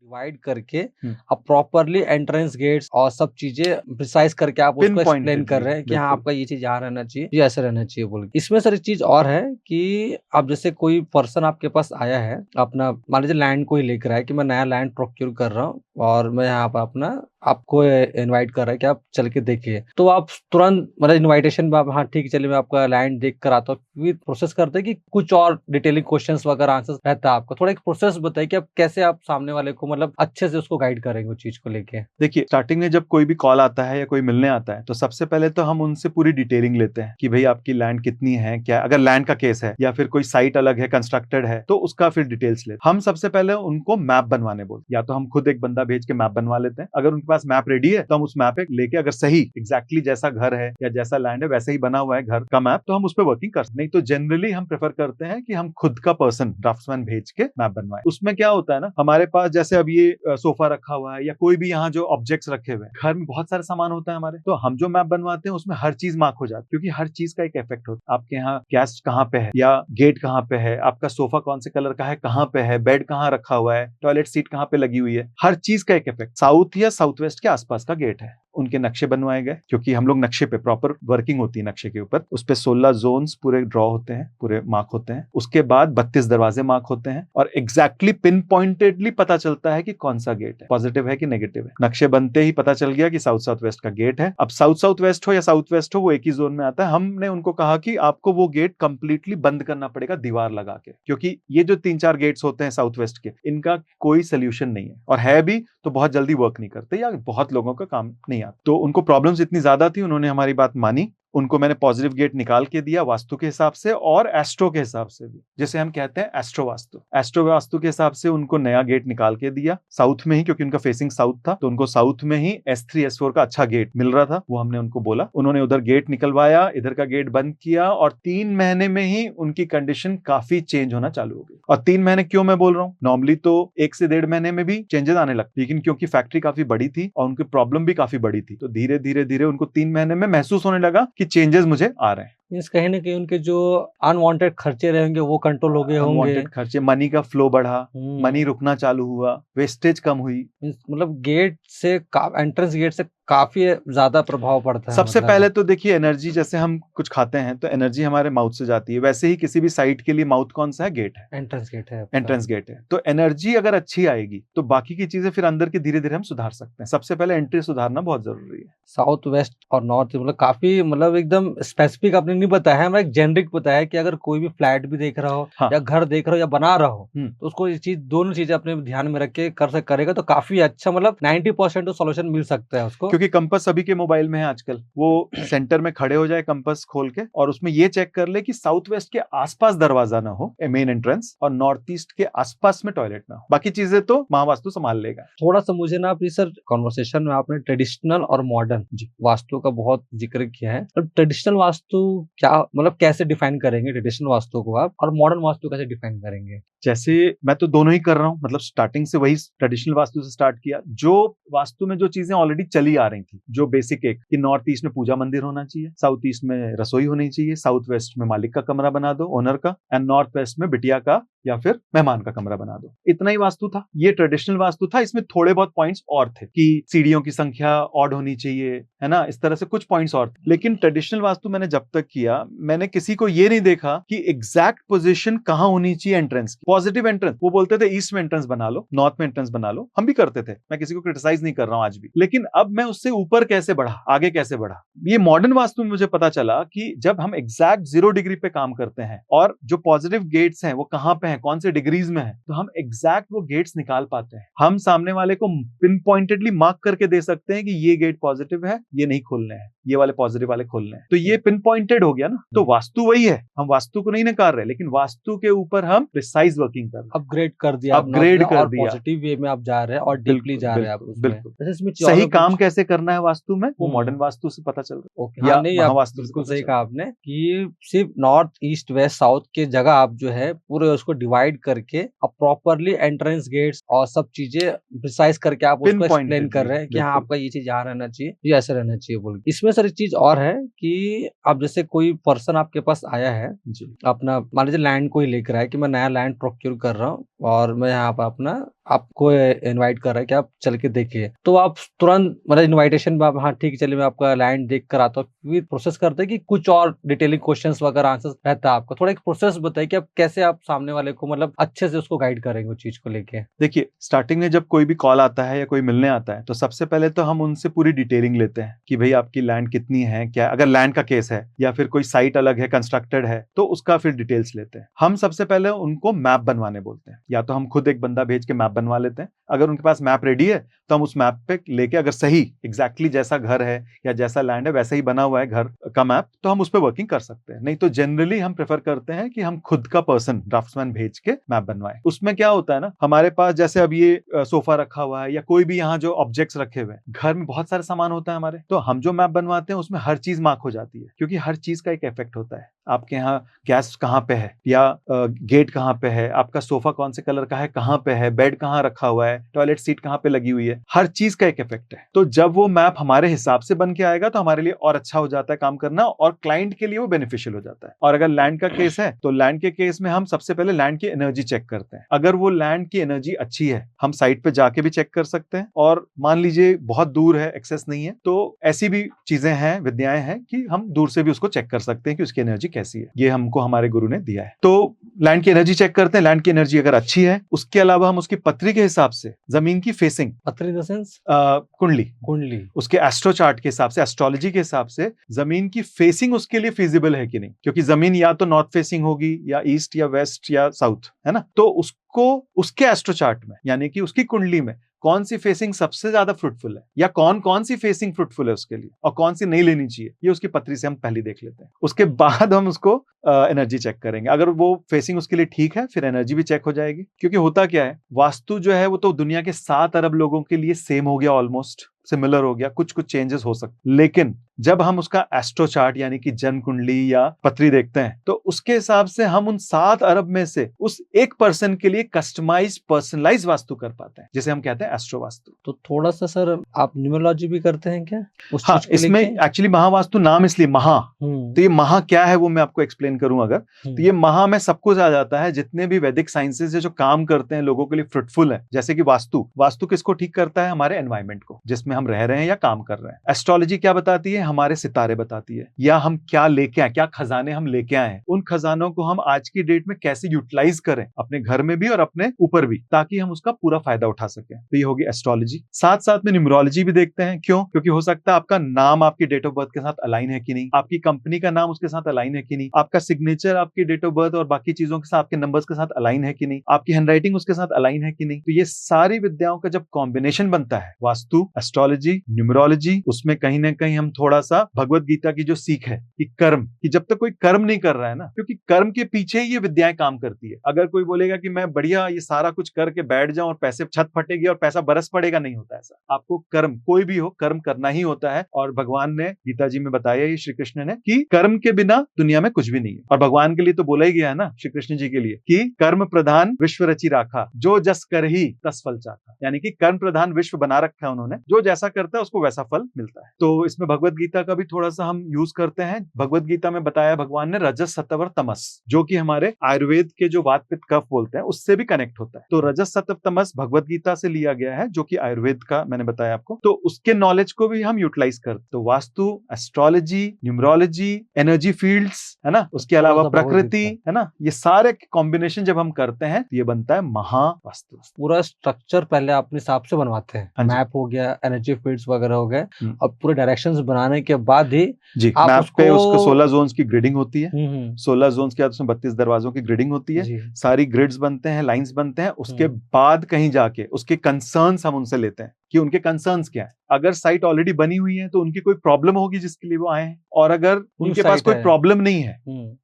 Divide करके हम्म, आप properly entrance gets और सब चीजें प्रिसाइज करके आप उसको एक्सप्लेन कर रहे हैं कि हाँ बिल्कुल। आपका ये चीज यहाँ रहना चाहिए, ये ऐसे रहना चाहिए बोल के। इसमें सर एक चीज और है कि अब जैसे कोई पर्सन आपके पास आया है, अपना मान लीजिए लैंड को ही लेकर आया कि मैं नया लैंड प्रोक्योर कर रहा हूँ और मैं यहाँ पर अपना आपको इनवाइट कर रहा है कि आप चल के देखिए, तो आप तुरंत मतलब इनविटेशन में आप हाँ ठीक है चलिए मैं आपका लैंड देख कर आता हूँ, फिर प्रोसेस करते हैं कि कुछ और डिटेलिंग क्वेश्चंस वगैरह आंसर्स रहता है आपका। थोड़ा एक प्रोसेस बताइए कि आप कैसे आप सामने वाले को मतलब अच्छे से उसको गाइड करेंगे उस चीज को लेके। देखिए, स्टार्टिंग में जब कोई भी कॉल आता है या कोई मिलने आता है तो सबसे पहले तो हम उनसे पूरी डिटेलिंग लेते हैं कि भाई आपकी लैंड कितनी है, क्या अगर लैंड का केस है या फिर कोई साइट अलग है कंस्ट्रक्टेड है तो उसका फिर डिटेल्स लेते हैं। हम सबसे पहले उनको मैप बनवाने बोलते हैं, या तो हम खुद एक बंदा भेज के मैप बनवा लेते हैं। अगर उनके पास मैप रेडी है तो हम उस मैप पे लेके, अगर सही एग्जैक्टली जैसा घर है या जैसा लैंड है वैसे ही बना हुआ है घर का मैप, तो हम उस पर वर्किंग कर सकते। नहीं तो जनरली हम प्रेफर करते हैं कि हम खुद का पर्सन ड्राफ्ट्समैन भेज के मैप बनवाए। उसमें क्या होता है ना, हमारे पास जैसे अब ये सोफा रखा हुआ है या कोई भी यहाँ जो ऑब्जेक्ट्स रखे हुए हैं, घर में बहुत सारे सामान होता है हमारे, तो हम जो मैप बनवाते हैं उसमें हर चीज मार्क हो जाती है, क्योंकि हर चीज का एक इफेक्ट होता है। आपके यहाँ गैस कहाँ पे है या गेट कहाँ पे है, आपका सोफा कौन से कलर का है, कहाँ पे है, बेड कहाँ रखा हुआ है, टॉयलेट सीट कहाँ पे लगी हुई है, हर चीज का एक इफेक्ट। साउथ या साउथ वेस्ट के आसपास का गेट है, उनके नक्शे बनवाए गए, क्योंकि हम लोग नक्शे पे प्रॉपर वर्किंग होती है। नक्शे के ऊपर उस पे 16 जोन्स पूरे ड्रॉ होते हैं, पूरे मार्क होते हैं। उसके बाद 32 दरवाजे मार्क होते हैं और एग्जैक्टली पिन पॉइंटेडली पता चलता है कि कौन सा गेट है, पॉजिटिव है कि नेगेटिव है। नक्शे बनते ही पता चल गया कि साउथ साउथ वेस्ट का गेट है। अब साउथ साउथ वेस्ट हो या साउथ वेस्ट हो, वो एक ही जोन में आता है। हमने उनको कहा कि आपको वो गेट कंप्लीटली बंद करना पड़ेगा दीवार लगा के, क्योंकि ये जो 3-4 गेट्स होते हैं साउथ वेस्ट के, इनका कोई सोल्यूशन नहीं है, और है भी तो बहुत जल्दी वर्क नहीं करते या बहुत लोगों का काम नहीं आता। तो उनको प्रॉब्लम्स इतनी ज्यादा थी, उन्होंने हमारी बात मानी। उनको मैंने पॉजिटिव गेट निकाल के दिया वास्तु के हिसाब से और एस्ट्रो के हिसाब से भी, जैसे हम कहते हैं एस्ट्रो वास्तु। एस्ट्रो वास्तु के हिसाब से उनको नया गेट निकाल के दिया साउथ में ही, क्योंकि उनका फेसिंग साउथ था, तो उनको साउथ में ही S3 S4 का अच्छा गेट मिल रहा था। वो हमने उनको बोला, उन्होंने उधर गेट निकलवाया, इधर का गेट बंद किया, और 3 महीने में ही उनकी कंडीशन काफी चेंज होना चालू हो गई। और 3 महीने क्यों मैं बोल रहा हूँ, नॉर्मली तो 1 से 1.5 महीने में भी चेंजेस आने लगते, लेकिन क्योंकि फैक्ट्री काफी बड़ी थी और उनकी प्रॉब्लम भी काफी बड़ी थी, तो धीरे धीरे धीरे उनको 3 महीने में महसूस होने लगा कि चेंजेस मुझे आ रहे हैं। मीन्स कहीं ना कहीं उनके जो अनवांटेड खर्चे रहेंगे वो कंट्रोल हो गए होंगे। अनवांटेड खर्चे, मनी का फ्लो बढ़ा, मनी हम्म। रुकना चालू हुआ, वेस्टेज कम हुई। मतलब गेट से एंट्रेंस गेट से काफी ज्यादा प्रभाव पड़ता है सबसे मतलब। पहले तो देखिए, एनर्जी जैसे हम कुछ खाते हैं तो एनर्जी हमारे माउथ से जाती है, वैसे ही किसी भी साइट के लिए माउथ कौन सा है, गेट है, एंट्रेंस गेट है आपका। एंट्रेंस गेट है। तो एनर्जी अगर अच्छी आएगी तो बाकी की चीजें फिर अंदर की धीरे धीरे हम सुधार सकते हैं। सबसे पहले एंट्री सुधारना बहुत जरूरी है। साउथ वेस्ट और नॉर्थ मतलब काफी मतलब एकदम स्पेसिफिक आपने नहीं बताया है, हमें एक जेनरिक बताया है कि अगर कोई भी फ्लैट भी देख रहा हो हाँ। या घर देख रहा हो या बना रहा हो, हम्म। तो उसको ये चीज दोनों चीजें अपने ध्यान में रख के करेगा तो काफी अच्छा मतलब 90% तो सोल्यूशन मिल सकता है उसको। क्योंकि कंपास सभी के मोबाइल में है आजकल, वो सेंटर में खड़े हो जाए कंपास खोल के और उसमें ये चेक कर ले कि साउथ वेस्ट के आसपास दरवाजा ना हो, मेन एंट्रेंस, और नॉर्थ ईस्ट के आसपास में टॉयलेट ना हो। बाकी चीजें तो महावास्तु संभाल लेगा। थोड़ा सा मुझे ना अपनी सर कॉन्वर्सेशन में आपने ट्रेडिशनल और मॉडर्न वास्तु का बहुत जिक्र किया है, तो ट्रेडिशनल वास्तु क्या मतलब कैसे डिफाइन करेंगे ट्रेडिशनल वास्तु को आप, और मॉडर्न वास्तु कैसे डिफाइन करेंगे? जैसे मैं तो दोनों ही कर रहा हूँ, मतलब स्टार्टिंग से वही ट्रेडिशनल वास्तु से स्टार्ट किया। जो वास्तु में जो चीजें ऑलरेडी चली आ रही थी, जो बेसिक, एक कि नॉर्थ ईस्ट में पूजा मंदिर होना चाहिए, साउथ ईस्ट में रसोई होनी चाहिए, साउथ वेस्ट में मालिक का कमरा बना दो, ओनर का, एंड नॉर्थ वेस्ट में बिटिया का या फिर मेहमान का कमरा बना दो। इतना ही वास्तु था, ये ट्रेडिशनल वास्तु था। इसमें थोड़े बहुत पॉइंट्स और थे कि सीढ़ियों की संख्या ऑड होनी चाहिए, है ना, इस तरह से कुछ पॉइंट्स और थे। लेकिन ट्रेडिशनल वास्तु मैंने जब तक किया, मैंने किसी को ये नहीं देखा कि एग्जैक्ट पोजीशन कहां होनी चाहिए एंट्रेंस की। पॉजिटिव एंट्रेंस, वो बोलते थे ईस्ट में एंट्रेंस बना लो, नॉर्थ में एंट्रेंस बना लो, हम भी करते थे, मैं किसी को क्रिटिसाइज नहीं कर रहा हूं आज भी। लेकिन अब मैं उससे ऊपर कैसे बढ़ा, आगे कैसे बढ़ा, ये मॉडर्न वास्तु में मुझे पता चला कि जब हम एग्जैक्ट 0 डिग्री पे काम करते हैं और जो पॉजिटिव गेट्स हैं वो कहां पे हैं, कौन से डिग्रीज में है, तो हम एग्जैक्ट वो गेट्स निकाल पाते हैं। हम सामने वाले को पिन पॉइंटेडली मार्क करके दे सकते हैं कि ये गेट पॉजिटिव है, ये नहीं खोलने हैं, ये वाले पॉजिटिव वाले खोलने हैं। तो ये पिन पॉइंटेड हो गया ना। तो वास्तु वही है, हम वास्तु को नहीं नकार रहे, लेकिन वास्तु के ऊपर हम प्रिसाइज वर्किंग कर रहे हैं। अपग्रेड कर दिया आपने, अपग्रेड कर और दिया, पॉजिटिव वे में आप जा रहे हैं और डीपली जा रहे हैं आप बिल्कुल उसमें। बिल्कुल। जैसे इसमें सही काम कुछ कैसे करना है वास्तु में, वो मॉडर्न वास्तु से पता चल रहा है, ओके, हाँ या नहीं आप महावास्तु से बिल्कुल पता सही चल कहा रहा आपने कि सिर्फ नॉर्थ ईस्ट वेस्ट साउथ के जगह आप जो है पूरे उसको डिवाइड करके अब प्रॉपरली एंट्रेंस गेट्स और सब चीजें प्रिसाइज करके आप उसको एक्सप्लेन कर रहे हैं कि हाँ बिल्कुल। आपका ये चीज यहाँ रहना चाहिए, ये ऐसे रहना चाहिए बोल के। इसमें सर एक चीज और है कि अब जैसे कोई पर्सन आपके पास आया है, जी। अपना मान लीजिए लैंड को ही लेकर आया कि मैं नया लैंड प्रोक्योर कर रहा हूँ और मैं यहाँ पर अपना आपको इनवाइट कर रहा है कि आप चल के देखिए, तो आप तुरंत मतलब इनविटेशन में आप हाँ ठीक है चलिए मैं आपका लैंड देख कर आता हूँ, फिर प्रोसेस करते हैं कि कुछ और डिटेलिंग क्वेश्चंस वगैरह आंसर्स रहता है आपका? थोड़ा एक प्रोसेस बताइए कि आप कैसे आप सामने वाले को मतलब अच्छे से उसको गाइड करेंगे उस चीज को लेके। देखिए, स्टार्टिंग में जब कोई भी कॉल आता है या कोई मिलने आता है तो सबसे पहले तो हम उनसे पूरी डिटेलिंग लेते हैं कि भाई आपकी लैंड कितनी है, क्या अगर लैंड का केस है या फिर कोई साइट अलग है, कंस्ट्रक्टेड है, तो उसका फिर डिटेल्स लेते हैं। हम सबसे पहले उनको मैप बनवाने बोलते हैं, या तो हम खुद एक बंदा भेज के मैप बनवा लेते हैं। अगर उनके पास मैप रेडी है तो हम उस मैप पे लेके, अगर सही एग्जैक्टली जैसा घर है या जैसा लैंड है वैसा ही बना हुआ है घर का मैप, तो हम उस पर वर्किंग कर सकते हैं। नहीं तो जनरली हम प्रेफर करते हैं कि हम खुद का पर्सन ड्राफ्ट्समैन भेज के मैप बनवाएं। उसमें क्या होता है ना, हमारे पास जैसे अब ये सोफा रखा हुआ है या कोई भी यहाँ जो ऑब्जेक्ट्स रखे हुए हैं, घर में बहुत सारे सामान होता है हमारे, तो हम जो मैप बनवाते हैं उसमें हर चीज मार्क हो जाती है, क्योंकि हर चीज का एक इफेक्ट होता है। आपके यहाँ गैस कहाँ पे है या गेट कहाँ पे है, आपका सोफा कौन से कलर का है, कहाँ पे है, बेड कहाँ रखा हुआ है, टॉयलेट सीट कहाँ पे लगी हुई है, हर चीज का एक इफेक्ट है। तो जब वो मैप हमारे हिसाब से बन के आएगा तो हमारे लिए और अच्छा हो जाता है काम करना, और क्लाइंट के लिए वो बेनिफिशियल हो जाता है। और अगर लैंड का केस है तो लैंड के केस में हम सबसे पहले लैंड की एनर्जी चेक करते हैं। अगर वो लैंड की एनर्जी अच्छी है, हम साइट पे जाके भी चेक कर सकते हैं, और मान लीजिए बहुत दूर है, एक्सेस नहीं है, तो ऐसी भी चीजें हैं, विद्याएं हैं कि हम दूर से भी उसको चेक कर सकते हैं कि उसकी एनर्जी कैसी है। ये हमको हमारे गुरु ने दिया है। तो लैंड की एनर्जी चेक करते हैं, लैंड की एनर्जी अगर अच्छी है, उसके अलावा हम उसकी पत्री के हिसाब से जमीन की फेसिंग, पत्री इन द सेंस कुंडली, कुंडली, उसके एस्ट्रो चार्ट के हिसाब से, एस्ट्रोलॉजी के हिसाब से जमीन की फेसिंग उसके लिए फिजिबल है कि नहीं, क्योंकि जमीन या तो नॉर्थ फेसिंग होगी या ईस्ट या वेस्ट या साउथ, है ना। तो उसको उसके एस्ट्रो चार्ट में, यानी कि उसकी कुंडली में कौन सी फेसिंग सबसे ज्यादा फ्रूटफुल है, या कौन कौन सी फेसिंग फ्रूटफुल है उसके लिए, और कौन सी नहीं लेनी चाहिए, ये उसकी पत्री से हम पहले देख लेते हैं। उसके बाद हम उसको एनर्जी चेक करेंगे। अगर वो फेसिंग उसके लिए ठीक है, फिर एनर्जी भी चेक हो जाएगी। क्योंकि होता क्या है, वास्तु जो है वो तो दुनिया के 7 अरब लोगों के लिए सेम हो गया, ऑलमोस्ट सिमिलर हो गया, कुछ कुछ चेंजेस हो सकते, लेकिन जब हम उसका एस्ट्रो चार्ट यानी कि जन्म कुंडली या पत्री देखते हैं तो उसके हिसाब से हम उन 7 अरब में से उस एक पर्सन के लिए कस्टमाइज पर्सनलाइज वास्तु कर पाते हैं, जिसे हम कहते हैं एस्ट्रो वास्तु। तो थोड़ा सा सर आप न्यूमरोलॉजी भी करते हैं क्या उस हाँ, चीज को इसमें लेके? एक्चुअली महावास्तु नाम इसलिए महा, तो ये महा क्या है वो मैं आपको एक्सप्लेन करूं अगर, तो ये महा में सब कुछ आ जाता है। जितने भी वैदिक साइंसेज है जो काम करते हैं लोगों के लिए फ्रूटफुल है, जैसे कि वास्तु किसको ठीक करता है, हमारे एनवायरमेंट को जिसमें हम रह रहे हैं या काम कर रहे हैं। एस्ट्रोलॉजी क्या बताती है, हमारे सितारे बताती है, या हम क्या लेके आए, क्या खजाने हम लेके आए हैं, उन खजानों को हम आज की डेट में कैसे यूटिलाइज करें अपने घर में भी और अपने ऊपर भी, ताकि हम उसका पूरा फायदा उठा सकें। तो ये होगी एस्ट्रोलॉजी। साथ साथ में न्यूमरोलॉजी भी देखते हैं। क्यों? क्योंकि हो सकता है आपका नाम आपकी डेट ऑफ बर्थ के साथ अलाइन है कि नहीं, आपकी कंपनी का नाम उसके साथ अलाइन है कि नहीं, आपका सिग्नेचर आपकी डेट ऑफ बर्थ और बाकी चीजों के साथ, आपके नंबर्स के साथ अलाइन है कि नहीं, आपकी हैंडराइटिंग उसके साथ अलाइन है कि नहीं। तो ये सारी विद्याओं का जब कॉम्बिनेशन बनता है, वास्तु, एस्ट्रोलॉजी, न्यूमरोलॉजी, उसमें कहीं ना कहीं हम थोड़ा सा भगवत गीता की जो सीख है कि कर्म, कि जब तक कोई कर्म नहीं कर रहा है ना, क्योंकि कर्म के पीछे ही ये विद्याएं काम करती है। अगर कोई बोलेगा कि मैं बढ़िया ये सारा कुछ करके बैठ जाऊं और पैसे छत फटेगी और पैसा बरस पड़ेगा, नहीं होता ऐसा। आपको कर्म, कोई भी हो, कर्म करना ही होता है। और भगवान ने गीता जी में बताया, ये श्री कृष्ण ने, कि कर्म के बिना दुनिया में कुछ भी नहीं है। और भगवान के लिए तो बोला ही गया है ना, श्री कृष्ण जी के लिए, कि कर्म प्रधान विश्व रची राखा, जो जस कर ही तस फल चाखा। यानी कि कर्म प्रधान विश्व बना रखा है उन्होंने, जो जैसा करता है उसको वैसा फल मिलता है। तो इसमें भगवत गीता का भी थोड़ा सा हम यूज करते हैं। भगवत गीता में बताया भगवान ने रजस, सत्व और तमस, जो कि हमारे आयुर्वेद के जो वात पित्त कफ बोलते हैं उससे भी कनेक्ट होता है। तो रजस, सत्व, तमस भगवत गीता से लिया गया है, जो कि आयुर्वेद का मैंने बताया आपको। तो उसके नॉलेज को भी हम यूटिलाइज करते। तो vastu, astrology, numerology, energy fields, है ना, उसके अलावा प्रकृति, है ना, ये सारे कॉम्बिनेशन जब हम करते हैं तो ये बनता है महावास्तु। पूरा स्ट्रक्चर पहले अपने हिसाब से बनवाते हैं, मैप हो गया, एनर्जी फील्ड्स वगैरह हो गए, और पूरे डायरेक्शंस बनाने के बाद ही जी आप मैप उसको पे उसको 16 जोन्स की ग्रिडिंग होती है। 16 जोन्स के बाद उसमें 32 दरवाजों की ग्रिडिंग होती है, सारी ग्रिड्स बनते हैं, लाइंस बनते हैं। उसके बाद कहीं जाके उसके कंसर्न्स हम उनसे लेते हैं कि उनके कंसर्न्स क्या है। अगर साइट ऑलरेडी बनी हुई है तो उनकी कोई प्रॉब्लम होगी जिसके लिए वो आए हैं, और अगर उनके पास कोई प्रॉब्लम नहीं है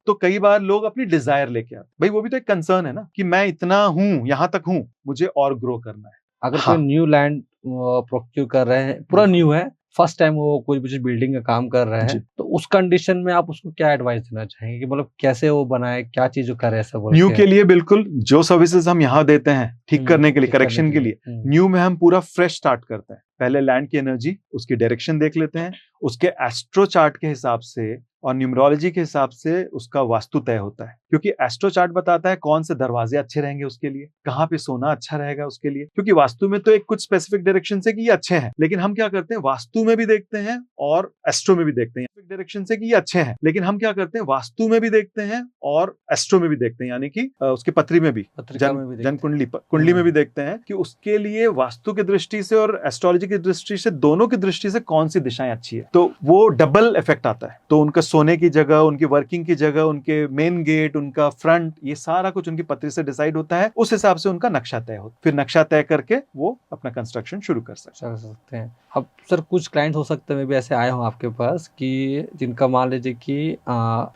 तो कई बार लोग अपनी डिजायर लेके आते। भाई वो भी तो एक कंसर्न है ना, कि मैं इतना हूं, यहां तक हूं, मुझे और ग्रो करना है। अगर कोई न्यू लैंड प्रोक्योर कर रहे हैं, पूरा न्यू है, फर्स्ट टाइम वो कोई भी बिल्डिंग का काम कर रहे हैं, तो उस कंडीशन में आप उसको क्या एडवाइस देना चाहेंगे कि मतलब कैसे वो बनाए, क्या चीज करे ऐसा बोल न्यू के लिए? बिल्कुल, जो सर्विसेज हम यहाँ देते हैं ठीक करने के लिए, करेक्शन के लिए, न्यू में हम पूरा फ्रेश स्टार्ट करते हैं। पहले लैंड की एनर्जी, उसकी डायरेक्शन देख लेते हैं, उसके एस्ट्रो चार्ट के हिसाब से और न्यूमरोलॉजी के हिसाब से उसका वास्तु तय होता है। क्योंकि एस्ट्रो चार्ट बताता है कौन से दरवाजे अच्छे रहेंगे उसके लिए, कहाँ पे सोना अच्छा रहेगा उसके लिए। क्योंकि वास्तु में तो एक कुछ स्पेसिफिक डायरेक्शन से कि ये अच्छे हैं, लेकिन हम क्या करते हैं वास्तु में भी देखते हैं और एस्ट्रो में भी देखते हैं डायरेक्शन से कि ये अच्छे हैं, लेकिन हम क्या करते हैं वास्तु में भी देखते हैं और एस्ट्रो में भी देखते हैं, यानी कि उसकी पत्री में भी, जन कुंडली में भी देखते हैं कि उसके लिए वास्तु की दृष्टि से और एस्ट्रोलॉजी की दृष्टि से, दोनों की दृष्टि से कौन सी दिशाएं अच्छी है। तो वो डबल इफेक्ट आता है। तो उनका सोने की जगह, उनकी वर्किंग की जगह, उनके मेन गेट, उनका फ्रंट, ये सारा कुछ उनकी पत्री से डिसाइड होता है। उस हिसाब से उनका नक्शा तय होता है। फिर नक्शा तय करके वो अपना कंस्ट्रक्शन शुरू कर सकते हैं। अब सर कुछ क्लाइंट हो सकते हैं भी ऐसे आए हों आपके पास कि जिनका मान लीजिए कि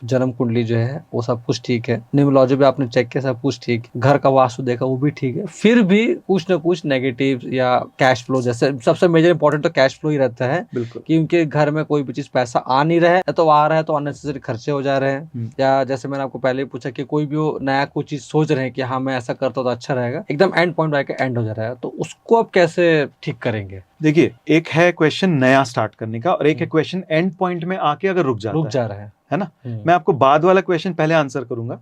जन्म कुंडली जो है वो सब कुछ ठीक है, न्यूमरोलॉजी भी आपने चेक किया सब कुछ ठीक, घर का वास्तु देखा वो भी ठीक है, फिर भी कुछ ना कुछ नेगेटिव या कैश फ्लो, जैसे सबसे मेजर इंपॉर्टेंट तो कैश फ्लो ही रहता है कि उनके घर में कोई भी चीज पैसा आ नहीं रहा है, तो आ रहा है तो अननेसेसरी खर्चे हो जा रहे हैं, या जैसे मैंने आपको पहले ही पूछा कि कोई भी वो नया कोई चीज सोच रहे हैं कि हाँ मैं ऐसा करता हूँ तो अच्छा रहेगा, एकदम एंड पॉइंट आके एंड हो जा रहा है, तो उसको आप कैसे ठीक करेंगे? देखिए, एक है क्वेश्चन नया स्टार्ट करने का और एक है क्वेश्चन एंड पॉइंट में आके अगर रुक जा रहा है ना। मैं आपको बाद वाला क्वेश्चन पहले आंसर करूंगा।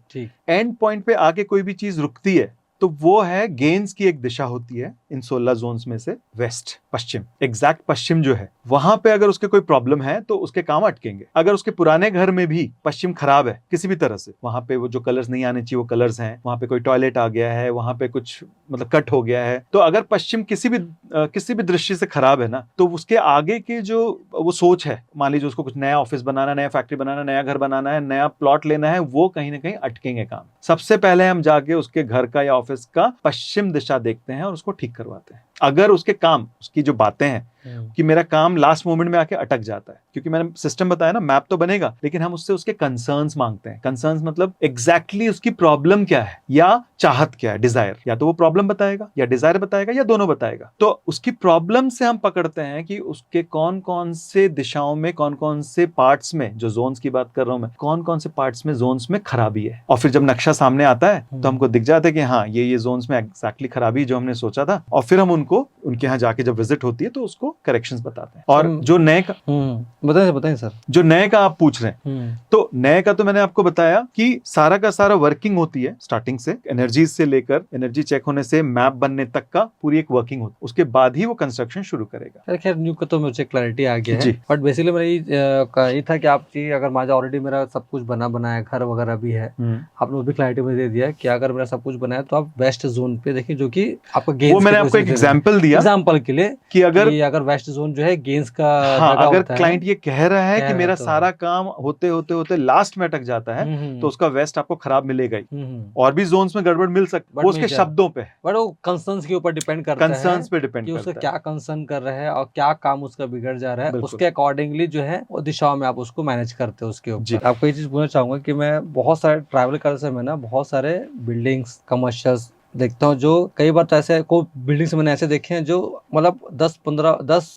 एंड पॉइंट पे आके कोई भी चीज रुकती है तो वो है गेन्स की एक दिशा होती है इन 16 जोन्स में से, वेस्ट, पश्चिम, एग्जैक्ट पश्चिम जो है, वहां पे अगर उसके कोई प्रॉब्लम है तो उसके काम अटकेंगे। अगर उसके पुराने घर में भी पश्चिम खराब है किसी भी तरह से, वहां पे वो जो कलर्स नहीं आने चाहिए वो कलर्स हैं, वहां पे कोई टॉयलेट आ गया है, वहां पे कुछ मतलब कट हो गया है, तो अगर पश्चिम किसी भी दृष्टि से खराब है ना, तो उसके आगे की जो वो सोच है, मान लीजिए उसको कुछ नया ऑफिस बनाना, नया फैक्ट्री बनाना, नया घर बनाना है, नया प्लॉट लेना है, वो कहीं ना कहीं अटकेंगे काम। सबसे पहले हम जाके उसके घर का या ऑफिस का पश्चिम दिशा देखते हैं और उसको ठीक करवाते हैं। अगर उसके काम, उसकी जो बातें हैं कि मेरा काम लास्ट मोमेंट में आके अटक जाता है, क्योंकि मैंने सिस्टम बताया ना, मैप तो बनेगा लेकिन हम उससे उसके कंसर्न्स मांगते हैं। कंसर्न्स मतलब एग्जैक्टली उसकी प्रॉब्लम क्या है या चाहत क्या है, डिजायर, या तो वो प्रॉब्लम बताएगा या डिजायर बताएगा या दोनों बताएगा। तो उसकी प्रॉब्लम से हम पकड़ते हैं कि उसके कौन कौन से दिशाओं में, कौन कौन से पार्ट्स में, जो जोन्स की बात कर रहा हूं मैं, कौन कौन से पार्ट्स में जोन्स में खराबी है। और फिर जब नक्शा सामने आता है तो हमको दिख जाता है कि हाँ ये जोन्स में एग्जैक्टली खराबी जो हमने सोचा था, और फिर हम उनके यहाँ जाके जब विजिट होती है तो उसको करेक्शंस बताते हैं। और जो नए का बताएं सर, जो नए का आप पूछ रहे हैं, तो नए का तो मैंने आपको बताया कि सारा का सारा वर्किंग होती है स्टार्टिंग से, एनर्जी से लेकर, एनर्जी चेक होने से मैप बनने तक का पूरी एक वर्किंग होती है, उसके बाद ही वो कंस्ट्रक्शन शुरू करेगा। खैर न्यू का तो मुझे क्लैरिटी आ गया है, बट बेसिकली मेरा ये था कि आप अगर मुझे ऑलरेडी मेरा सब कुछ बना है, घर वगैरह भी है, आपने वो भी क्लैरिटी मुझे दे दिया कि अगर मेरा सब कुछ बना है तो आप वेस्ट जोन पे देखिए, जो कि आपका गेंस, वो मैंने आपको एक एग्जांपल दिया एग्जांपल के लिए कि अगर वेस्ट जोन जो है गेंस का जगह अगर क्लाइंट ये कह रहा है कि मेरा सारा काम होते होते होते लास्ट में अटक जाता है, तो उसका वेस्ट आपको खराब मिलेगा ही। और भी जोन्स में गड़बड़ मिल सकती है, वो उसके शब्दों पे, बट वो कंसर्न्स के ऊपर डिपेंड करता है, कंसर्न्स पे डिपेंड करता है उसका क्या कंसर्न कर रहा है और क्या काम उसका बिगड़ जा रहा है, उसके अकॉर्डिंगली जो है वो दिशाओं में आप उसको मैनेज करते हो। उसके ऊपर आपको ये चीज पूछना चाहूंगा कि मैं बहुत सारे ट्रैवल करते समय ना बहुत सारे बिल्डिंग्स, कमर्शियल्स देखता हूँ, जो कई बार तो ऐसे कोई बिल्डिंग्स मैंने ऐसे देखे हैं जो मतलब 10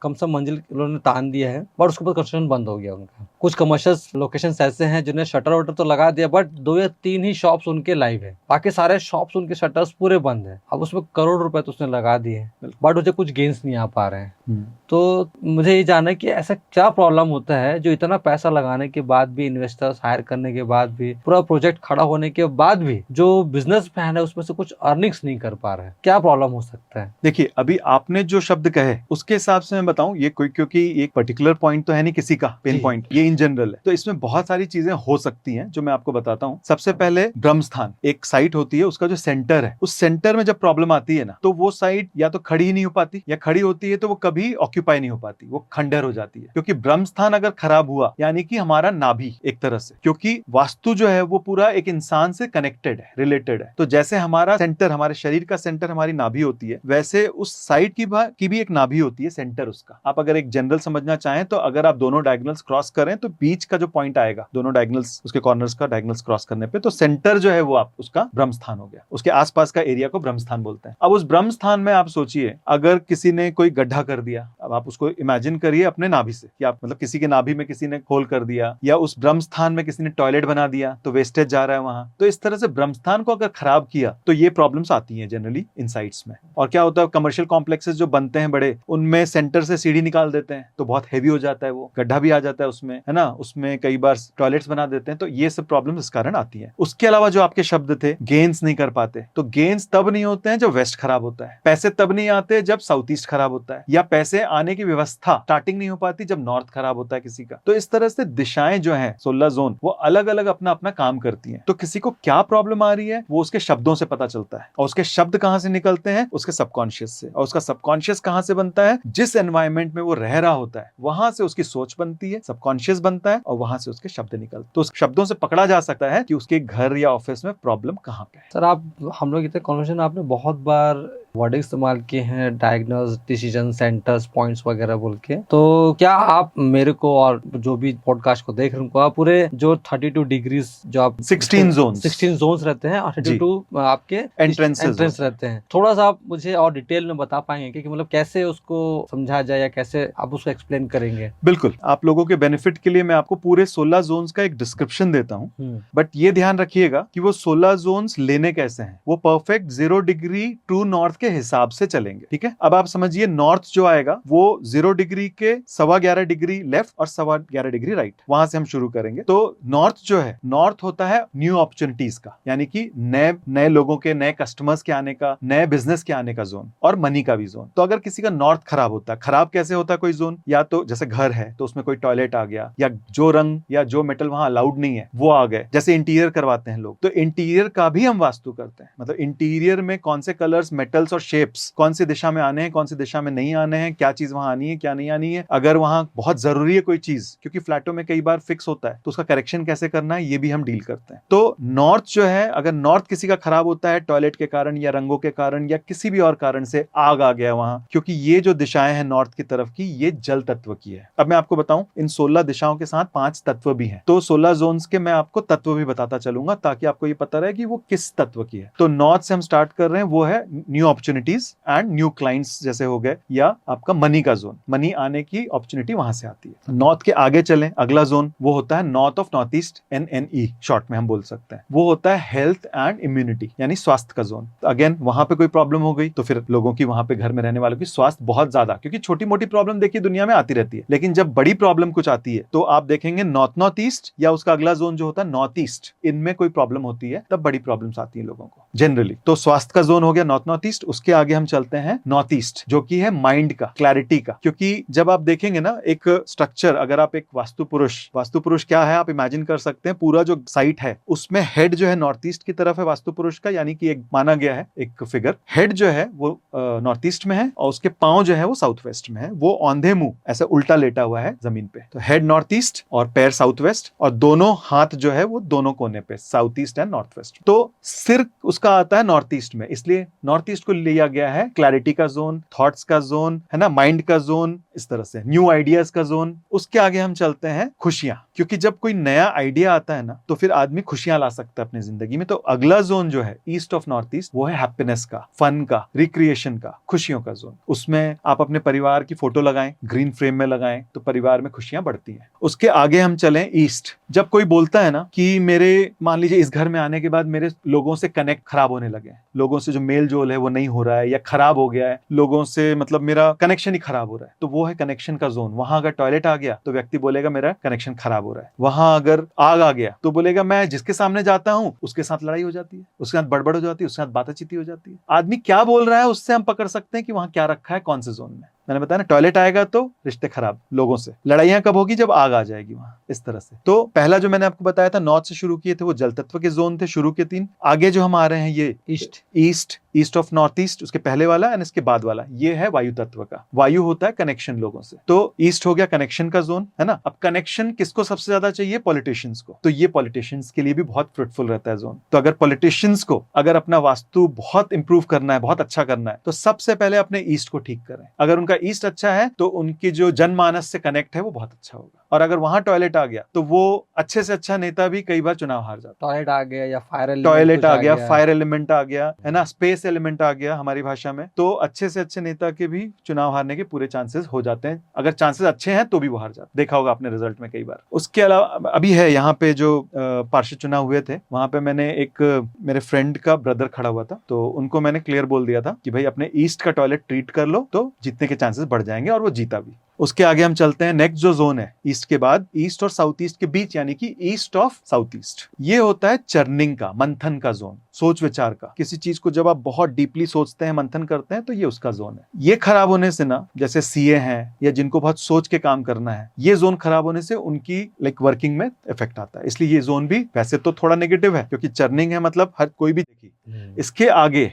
कम से कम मंजिल उन्होंने तान दिया है, बट उसके ऊपर कंस्ट्रक्शन बंद हो गया उनका। कुछ कमर्शियल लोकेशंस ऐसे हैं जिन्हें शटर वटर तो लगा दिया, बट 2 या 3 ही शॉप्स उनके लाइव है, बाकी सारे शॉप्स उनके शटर्स पूरे बंद है। अब उसमें करोड़ रुपए तो उसने लगा दिए, बट मुझे कुछ गेन्स नहीं आ पा रहे हैं। तो मुझे ये जानना है कि ऐसा क्या प्रॉब्लम होता है जो इतना पैसा लगाने के बाद भी, इन्वेस्टर्स हायर करने के बाद भी, पूरा प्रोजेक्ट खड़ा होने के बाद भी जो बिजनेस प्लान है उसमें से कुछ अर्निंग्स नहीं कर पा रहे हैं? क्या प्रॉब्लम हो सकता है? देखिए, अभी आपने जो शब्द कहे उसके हिसाब से मैं बताऊं, ये कोई क्योंकि एक पर्टिकुलर पॉइंट तो है नहीं किसी का पेन पॉइंट, ये इन जनरल है, तो इसमें बहुत सारी चीजें हो सकती हैं जो मैं आपको बताता हूं। सबसे पहले ब्रह्म स्थान एक साइट होती है, उसका जो सेंटर है, उस सेंटर में जब प्रॉब्लम आती है ना, तो वो साइट या तो खड़ी ही नहीं हो पाती, या खड़ी होती है तो वो कभी ऑक्यूपाई नहीं हो पाती, वो खंडर हो जाती है। क्योंकि ब्रह्म स्थान अगर खराब हुआ यानी कि हमारा नाभि एक तरह से, क्योंकि वास्तु जो है वो पूरा एक इंसान से कनेक्टेड है, रिलेटेड है। तो जैसे हमारा सेंटर, हमारे शरीर का सेंटर हमारी नाभि होती है, वैसे उस साइड की भी एक नाभि होती है, सेंटर उसका। आप अगर एक जनरल समझना चाहें तो अगर आप दोनों डायगोनल्स क्रॉस करें तो बीच का जो पॉइंट आएगा, दोनों डायगोनल्स, उसके कॉर्नर्स का डायगोनल्स क्रॉस करने पे, तो सेंटर जो है वो आप उसका ब्रह्म स्थान हो गया। उसके आसपास का एरिया को ब्रह्म स्थान बोलते हैं। अब उस ब्रह्म स्थान में आप सोचिए, अगर किसी ने कोई गड्ढा कर दिया, अब आप उसको इमेजिन करिए अपने नाभि से, कि आप मतलब किसी के नाभि में किसी ने होल कर दिया, या उस ब्रह्म स्थान में किसी ने टॉयलेट बना दिया तो वेस्टेज जा रहा है वहां। तो इस तरह से ब्रह्म स्थान को अगर खराब किया तो ये प्रॉब्लम्स आती हैं जनरली इन साइट्स में। और क्या होता है, कमर्शियल कॉम्प्लेक्सेस जो बनते हैं बड़े, उनमें सेंटर से सीढ़ी निकाल देते हैं तो बहुत हैवी हो जाता है, वो गड्ढा भी आ जाता है उसमें, है ना, उसमें कई बार टॉयलेट्स बना देते हैं। तो ये सब प्रॉब्लम्स इस कारण आती है। उसके अलावा जो आपके शब्द थे, गेन्स नहीं कर पाते, तो गेन्स तब नहीं होते हैं जब वेस्ट खराब होता है, पैसे तब नहीं आते जब साउथ ईस्ट खराब होता है, या पैसे आने की व्यवस्था स्टार्टिंग नहीं हो पाती जब नॉर्थ खराब होता है किसी का। तो इस तरह से दिशाएं जो है 16 जोन, वो अलग अलग अपना अपना काम करती हैं। तो किसी को क्या प्रॉब्लम आ रही है वो उसके शब्दों से पता चलता है, और उसके शब्द कहां से निकलते हैं, उसके सबकॉन्शियस से, और उसका सबकॉन्शियस कहां से बनता है, जिस एनवायरमेंट में वो रह रहा होता है वहां से उसकी सोच बनती है, सबकॉन्शियस बनता है, और वहां से उसके शब्द निकलते। तो उस शब्दों से पकड़ा जा सकता है कि उसके घर या ऑफिस में प्रॉब्लम कहां पे है। सर आप हम लोग इतने कॉन्वर्सेशन आपने बहुत बार वर्ड इस्तेमाल किए हैं, डायग्नोस, डिसीजन सेंटर्स, पॉइंट्स वगैरह बोल के। तो क्या आप मेरे को और जो भी पॉडकास्ट को देख रहे हैं उनको आप पूरे जो 32 डिग्रीज जो आप 16 जोन्स 16 जोन्स रहते हैं और 32 आपके एंट्रेंसेस रहते हैं, थोड़ा सा आप मुझे और डिटेल में बता पाएंगे कि मतलब कैसे उसको समझा जाए या कैसे आप उसको एक्सप्लेन करेंगे? बिल्कुल, आप लोगों के बेनिफिट के लिए मैं आपको पूरे 16 जोन्स का एक डिस्क्रिप्शन देता हूं, बट ये ध्यान रखिएगा कि वो 16 जोन्स लेने कैसे हैं। वो परफेक्ट 0 डिग्री ट्रू नॉर्थ के हिसाब से चलेंगे, ठीक है। अब आप समझिए, नॉर्थ जो आएगा वो 0 डिग्री के 11.25 डिग्री लेफ्ट और 11.25 डिग्री राइट, वहां से हम शुरू करेंगे। तो नॉर्थ जो है, नॉर्थ होता है न्यू अपॉर्चुनिटीज का, यानी कि नए नए लोगों के, नए कस्टमर्स के आने का, नए बिजनेस के आने का जोन, और मनी का भी जोन। तो अगर किसी का नॉर्थ खराब होता है, खराब कैसे होता है कोई जोन, या तो जैसे घर है तो उसमें कोई टॉयलेट आ गया, या जो रंग या जो मेटल वहां अलाउड नहीं है वो आ गए, जैसे इंटीरियर करवाते हैं लोग, तो इंटीरियर का भी हम वास्तु करते हैं। मतलब इंटीरियर में कौन से कलर्स, मेटल्स और शेप्स कौन सी दिशा में आने हैं, कौन सी दिशा में नहीं आने हैं, क्या चीज वहां आनी है, क्या नहीं आनी है, अगर वहां बहुत जरूरी है कोई चीज, क्योंकि फ्लैटों में कई बार फिक्स होता है तो उसका करेक्शन कैसे करना है ये भी हम डील करते हैं। तो नॉर्थ जो है, अगर नॉर्थ किसी का खराब होता है टॉयलेट के कारण या रंगों के कारण या किसी भी और कारण से, आग आ गया वहां, क्योंकि ये जो दिशाएं हैं नॉर्थ की तरफ की, ये जल तत्व की है। अब मैं आपको बताऊं, इन 16 दिशाओं के साथ 5 तत्व भी हैं, तो 16 जोन्स के मैं आपको तत्व भी बताता चलूंगा ताकि आपको ये पता रहे कि वो किस तत्व की है। तो नॉर्थ से हम स्टार्ट कर रहे हैं, वो है new opportunities and new clients जैसे हो गए, या आपका मनी का जोन, मनी आने की अपॉर्चुनिटी वहां से आती है। नॉर्थ के आगे चलें, अगला जोन वो होता है north of north east, NNE short में हम बोल सकते हैं। वो होता है हेल्थ एंड इम्यूनिटी, यानी स्वास्थ्य का जोन। अगेन वहां पे कोई प्रॉब्लम हो गई तो फिर लोगों की, वहां पे घर में रहने वालों की स्वास्थ्य बहुत ज्यादा, क्योंकि छोटी मोटी प्रॉब्लम देखिए दुनिया में आती रहती है, लेकिन जब बड़ी प्रॉब्लम कुछ आती है तो आप देखेंगे नॉर्थ ईस्ट या उसका अगला जोन जो होता है नॉर्थ ईस्ट, इनमें कोई प्रॉब्लम होती है तब बड़ी प्रॉब्लम्स आती है लोगों को जनरली। तो स्वास्थ्य का जोन हो गया नॉर्थ ईस्ट। उसके आगे हम चलते हैं नॉर्थ ईस्ट, जो कि है माइंड का, क्लैरिटी का। क्योंकि जब आप देखेंगे ना एक स्ट्रक्चर, अगर आप एक वास्तु पुरुष क्या है आप इमेजिन कर सकते हैं, पूरा जो साइट है उसमें हेड जो है नॉर्थ ईस्ट की तरफ है वास्तु पुरुष का, यानी कि एक माना गया है एक फिगर, हेड जो है वो नॉर्थ ईस्ट में है और उसके पांव जो है वो साउथ वेस्ट में है, वो औंधे मुंह ऐसे उल्टा लेटा हुआ है जमीन पे। तो हेड नॉर्थ ईस्ट और पैर साउथ वेस्ट, और दोनों हाथ जो है वो दोनों कोने पे, south east and north west. तो सिर उसका आता है नॉर्थ ईस्ट में, इसलिए नॉर्थ ईस्ट को लिया गया है क्लैरिटी का जोन, थॉट्स का जोन, है ना, माइंड का जोन, इस तरह से न्यू आइडियाज का जोन। उसके आगे हम चलते हैं खुशियां, क्योंकि जब कोई नया आइडिया आता है ना तो फिर आदमी खुशियां ला सकता है अपनी जिंदगी में। तो अगला जोन जो है ईस्ट ऑफ नॉर्थ ईस्ट, वो है हैप्पीनेस का, फन का, रिक्रिएशन का, खुशियों का जोन। उसमें आप अपने परिवार की फोटो लगाएं, ग्रीन फ्रेम में लगाएं, तो परिवार में खुशियां बढ़ती हैं। उसके आगे हम चलें ईस्ट। जब कोई बोलता है ना कि मेरे, मान लीजिए इस घर में आने के बाद मेरे लोगों से कनेक्ट खराब होने लगे, लोगों से जो मेल जोल है वो नहीं हो रहा है या खराब हो गया है, लोगों से मतलब मेरा कनेक्शन ही खराब हो रहा है, तो वो है कनेक्शन का जोन। वहां अगर टॉयलेट आ गया तो व्यक्ति बोलेगा मेरा कनेक्शन खराब हो रहा है। वहां अगर आग आ गया तो बोलेगा मैं जिसके सामने जाता हूं उसके साथ लड़ाई हो जाती है, उसके साथ बड़बड़ हो जाती है, उसके साथ बातचीत हो जाती है। आदमी क्या बोल रहा है उससे हम पकड़ सकते हैं कि वहां क्या रखा है, कौन से जोन में। मैंने बताया ना, टॉयलेट आएगा तो रिश्ते खराब, लोगों से लड़ाइयां कब होगी, जब आग आ जाएगी वहां, इस तरह से। तो पहला जो मैंने आपको बताया था नॉर्थ से शुरू किए थे वो जल तत्व के जोन थे शुरू के 3। आगे जो हम आ रहे हैं ये ईस्ट ऑफ नॉर्थ ईस्ट, उसके पहले वाला एंड इसके बाद वाला, ये है वायु तत्व का। वायु होता है कनेक्शन लोगों से, तो ईस्ट हो गया कनेक्शन का जोन, है ना। अब कनेक्शन किसको सबसे ज्यादा चाहिए, पॉलिटिशियंस को, तो ये पॉलिटिशियंस के लिए भी बहुत फ्रूटफुल रहता है जोन। तो अगर पॉलिटिशियंस को अगर अपना वास्तु बहुत इंप्रूव करना है, बहुत अच्छा करना है, तो सबसे पहले अपने ईस्ट को ठीक करें। अगर उनका ईस्ट अच्छा है तो उनकी जो जनमानस से कनेक्ट है वो बहुत अच्छा होगा। और अगर वहां टॉयलेट आ गया तो वो अच्छे से अच्छा नेता भी कई बार चुनाव हार जाता है। टॉयलेट आ गया या फायर एलिमेंट टॉयलेट कुछ आ आ गया, गया। फायर एलिमेंट आ गया, है ना, स्पेस एलिमेंट आ गया हमारी भाषा में, तो अच्छे से अच्छे नेता के भी चुनाव हारने के पूरे चांसेस हो जाते हैं। अगर चांसेस अच्छे हैं तो भी वो हार जाते, देखा होगा आपने रिजल्ट में कई बार। उसके अलावा अभी है यहाँ पे जो पार्षद चुनाव हुए थे, वहां पे मैंने एक मेरे फ्रेंड का ब्रदर खड़ा हुआ था, तो उनको मैंने क्लियर बोल दिया था कि भाई अपने ईस्ट का टॉयलेट ट्रीट कर लो तो जीतने के चांसेस बढ़ जाएंगे, और वो जीता भी। उसके आगे हम चलते हैं, नेक्स्ट जो जोन है ईस्ट के बाद, ईस्ट और साउथ ईस्ट के बीच, यानी कि ईस्ट ऑफ साउथ ईस्ट, ये होता है चर्निंग का, मंथन का जोन, सोच विचार का। किसी चीज को जब आप बहुत डीपली सोचते हैं, मंथन करते हैं, तो ये उसका जोन है। ये खराब होने से ना, जैसे सीए हैं या जिनको बहुत सोच के काम करना है, ये जोन खराब होने से उनकी वर्किंग में इफेक्ट आता है। इसलिए ये जोन भी वैसे तो थोड़ा नेगेटिव है, क्योंकि चर्निंग है मतलब हर कोई भी देखी। इसके आगे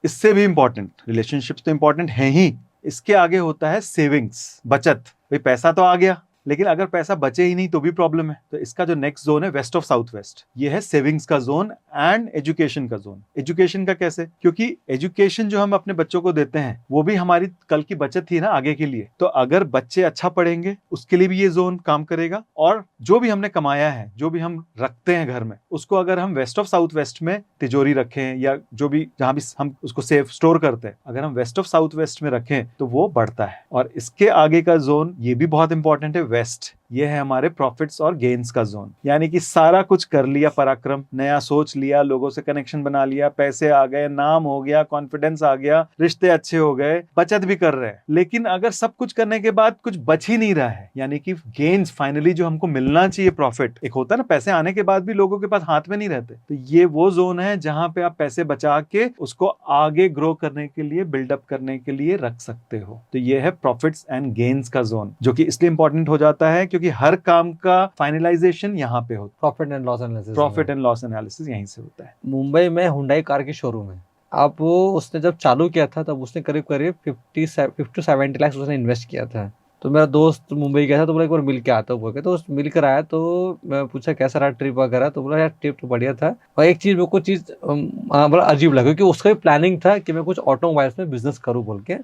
इससे भी इंपॉर्टेंट, रिलेशनशिप्स तो इंपॉर्टेंट है ही, इसके आगे होता है सेविंग्स, बचत। भाई पैसा तो आ गया, लेकिन अगर पैसा बचे ही नहीं तो भी प्रॉब्लम है। तो इसका जो नेक्स्ट जोन है वेस्ट ऑफ साउथ वेस्ट, ये है सेविंग्स का जोन एंड एजुकेशन का जोन। एजुकेशन का कैसे? क्योंकि एजुकेशन जो हम अपने बच्चों को देते हैं वो भी हमारी कल की बचत थी ना आगे के लिए। तो अगर बच्चे अच्छा पढ़ेंगे उसके लिए भी ये जोन काम करेगा, और जो भी हमने कमाया है, जो भी हम रखते हैं घर में, उसको अगर हम वेस्ट ऑफ साउथ वेस्ट में तिजोरी रखें या जो भी जहां भी हम उसको सेफ स्टोर करते हैं, अगर हम वेस्ट ऑफ साउथ वेस्ट में रखें तो वो बढ़ता है। और इसके आगे का जोन ये भी बहुत इंपॉर्टेंट है, वेस्ट। ये है हमारे प्रॉफिट्स और गेन्स का जोन, यानी कि सारा कुछ कर लिया पराक्रम, नया सोच लिया, लोगों से कनेक्शन बना लिया, पैसे आ गए, नाम हो गया, कॉन्फिडेंस आ गया, रिश्ते अच्छे हो गए, बचत भी कर रहे हैं, लेकिन अगर सब कुछ करने के बाद कुछ बच ही नहीं रहा है, यानी कि गेन्स फाइनली जो हमको मिलना चाहिए, प्रॉफिट एक होता है ना, पैसे आने के बाद भी लोगों के पास हाथ में नहीं रहते, तो ये वो जोन है जहां पे आप पैसे बचा के उसको आगे ग्रो करने के लिए, बिल्डअप करने के लिए रख सकते हो। तो ये है प्रॉफिट्स एंड गेन्स का जोन, जो कि इसलिए इंपॉर्टेंट हो जाता है क्योंकि हर काम का फाइनलाइजेशन यहाँ पे होता है। Profit and loss analysis, profit and loss analysis यहीं से होता है। मुंबई में हुंडई कार की शोरूम है। अब वो उसने जब चालू किया था तब उसने करीब करीब 50 to 70 लाख उसने इन्वेस्ट किया था। तो मेरा दोस्त मुंबई गया था तो बोला एक बार मिल के आता हूँ बोल के, तो उस मिल कर आया तो मैं पूछा कैसा रहा ट्रिप वगैरह, तो बोला यार ट्रिप तो बढ़िया था, और एक चीज़ मेरे को बड़ा अजीब लगा क्योंकि उसका भी प्लानिंग था कि मैं कुछ ऑटोमोबाइल्स में बिजनेस करूँ बोल के।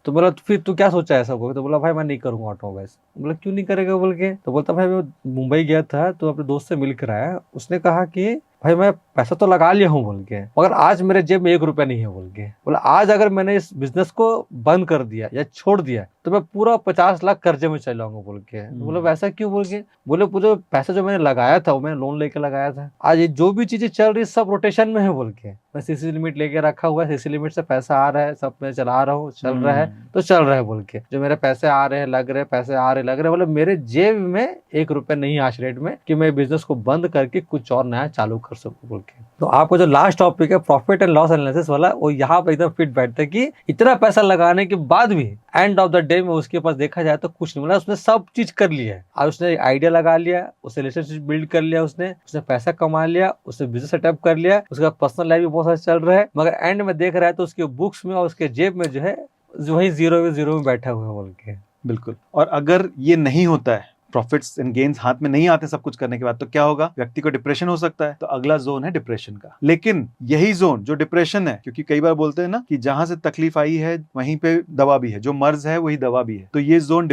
तो बोला फिर तू क्या सोचा है ऐसा बोल के, तो बोला भाई मैं नहीं करूँगा ऑटोमोबाइल्स। बोला क्यों नहीं करेगा बोल के, तो बोलता भाई मैं मुंबई गया था तो अपने दोस्त से मिल कर आया, उसने कहा कि भाई मैं पैसा तो लगा लिया हूँ बोल के, मगर आज मेरे जेब में 1 रुपया नहीं है बोल के। बोला आज अगर मैंने इस बिजनेस को बंद कर दिया या छोड़ दिया तो मैं पूरा 50 लाख कर्जे में चला जाऊंगा बोल के। तो बोला वैसा क्यों बोल के, बोले पूरे पैसा जो मैंने लगाया था वो मैंने लोन लेके लगाया था, आज ये जो भी चीजें चल रही सब रोटेशन में है बोल के। मैं सीसी लिमिट लेके रखा हुआ है, सीसी लिमिट से पैसा आ रहा है, सब मैं चला रहा हूँ, चल रहा है तो चल रहा है बोल के। जो मेरे पैसे आ रहे हैं लग रहे, पैसे आ रहे लग रहे, बोले मेरे जेब में 1 रुपया नहीं आज रेट में कि मैं बिजनेस को बंद करके कुछ और नया चालू कर सकूं बोल के। तो आपको जो लास्ट टॉपिक है प्रॉफिट एंड लॉस एनालिसिस वाला, वो यहाँ पे एकदम फिट बैठता है कि इतना पैसा लगाने के बाद भी एंड ऑफ द डे में उसके पास देखा जाए तो कुछ नहीं, मतलब उसने सब चीज कर लिया है। आज उसने आइडिया लगा लिया, उसने रिलेशनशिप बिल्ड कर लिया, उसने पैसा कमा लिया, उसने बिजनेस सेटअप कर लिया, उसका पर्सनल लाइफ भी बहुत अच्छा चल रहा है, मगर एंड में देख रहा है तो उसके बुक्स में और उसके जेब में जो है वही जीरो में बैठा हुआ है बोल के। बिल्कुल। और अगर ये नहीं होता है, प्रॉफिट्स एंड गेन्स हाथ में नहीं आते सब कुछ करने के बाद, तो क्या होगा? व्यक्ति को डिप्रेशन हो सकता है। तो अगला जोन है डिप्रेशन का। लेकिन यही जोन जो डिप्रेशन है, क्योंकि कई बार बोलते हैं ना कि जहां से तकलीफ आई है वहीं पे दवा भी है, जो मर्ज है वही दवा भी है। तो ये जोन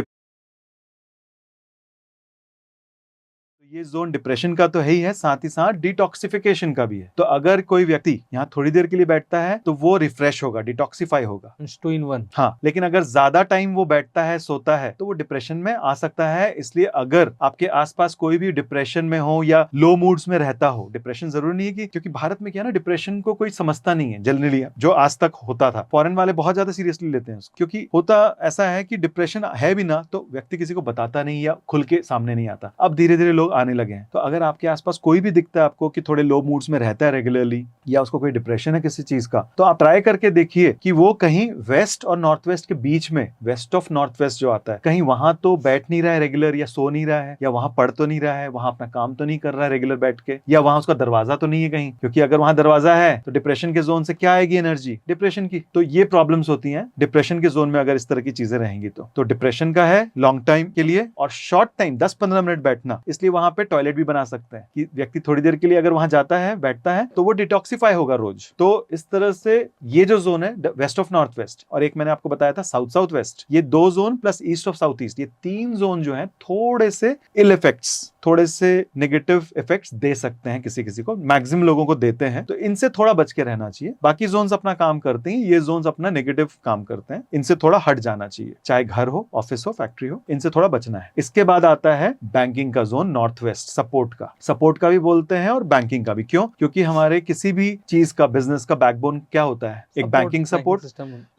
डिप्रेशन का तो है ही है, साथ ही साथ डिटॉक्सिफिकेशन का भी है। तो अगर कोई व्यक्ति यहाँ थोड़ी देर के लिए बैठता है तो वो रिफ्रेश होगा, डिटॉक्सिफाई होगा, 2 in 1। हाँ, लेकिन अगर ज्यादा टाइम वो बैठता है, सोता है, तो वो डिप्रेशन में आ सकता है। इसलिए अगर आपके आसपास कोई भी डिप्रेशन में हो या लो मूड्स में रहता हो, डिप्रेशन जरूरी नहीं है कि, क्योंकि भारत में क्या ना, डिप्रेशन को कोई समझता नहीं है जनरली, जो आज तक होता था। फॉरेन वाले बहुत ज्यादा सीरियसली लेते हैं उसको, क्योंकि होता ऐसा है कि डिप्रेशन है भी ना तो व्यक्ति किसी को बताता नहीं या खुल के सामने नहीं आता। अब धीरे धीरे लोग आने लगे हैं। तो अगर आपके आसपास कोई भी दिखता है आपको कि थोड़े लो मूड्स में रहता है रेगुलरली, या उसको कोई डिप्रेशन है किसी चीज का, तो आप ट्राई करके देखिए कि वो कहीं वेस्ट और नॉर्थ वेस्ट के बीच में, वेस्ट ऑफ नॉर्थ वेस्ट जो आता है, कहीं वहां तो बैठ नहीं रहा है रेगुलर, या सो नहीं रहा है, या वहां पढ़ तो नहीं रहा है, वहां अपना काम तो नहीं कर रहा है रेगुलर बैठ के, या वहां उसका दरवाजा तो नहीं है कहीं, क्योंकि अगर वहां दरवाजा है तो डिप्रेशन के जोन से क्या आएगी? एनर्जी डिप्रेशन की। तो ये प्रॉब्लम्स होती हैं डिप्रेशन के जोन में अगर इस तरह की चीजें रहेंगी। तो डिप्रेशन का है लॉन्ग टाइम के लिए, और शॉर्ट टाइम 10-15 मिनट बैठना, इसलिए वहां वहां पे टॉयलेट भी बना सकते हैं कि व्यक्ति थोड़ी देर के लिए अगर वहां जाता है, बैठता है, तो वो डिटॉक्सिफाई होगा रोज। तो इस तरह से ये जो जोन है वेस्ट ऑफ नॉर्थ वेस्ट, और एक मैंने आपको बताया था साउथ साउथ वेस्ट, ये 2 zone plus east of south east, ये 3 जोन जो है थोड़े से इल इफेक्ट्स, थोड़े से नेगेटिव इफेक्ट्स दे सकते हैं, किसी किसी को, मैक्सिमम लोगों को देते हैं। तो इनसे थोड़ा बच के रहना चाहिए। बाकी जोन्स अपना काम करते हैं, ये जोन्स अपना नेगेटिव काम करते हैं, इनसे थोड़ा हट जाना चाहिए, चाहे घर हो, ऑफिस हो, फैक्ट्री हो, इनसे थोड़ा बचना है। इसके बाद आता है बैंकिंग का जोन, नॉर्थ वेस्ट, सपोर्ट का भी बोलते हैं और बैंकिंग का भी। क्यों? क्योंकि हमारे किसी भी चीज का, बिजनेस का बैकबोन क्या होता है? एक बैंकिंग सपोर्ट।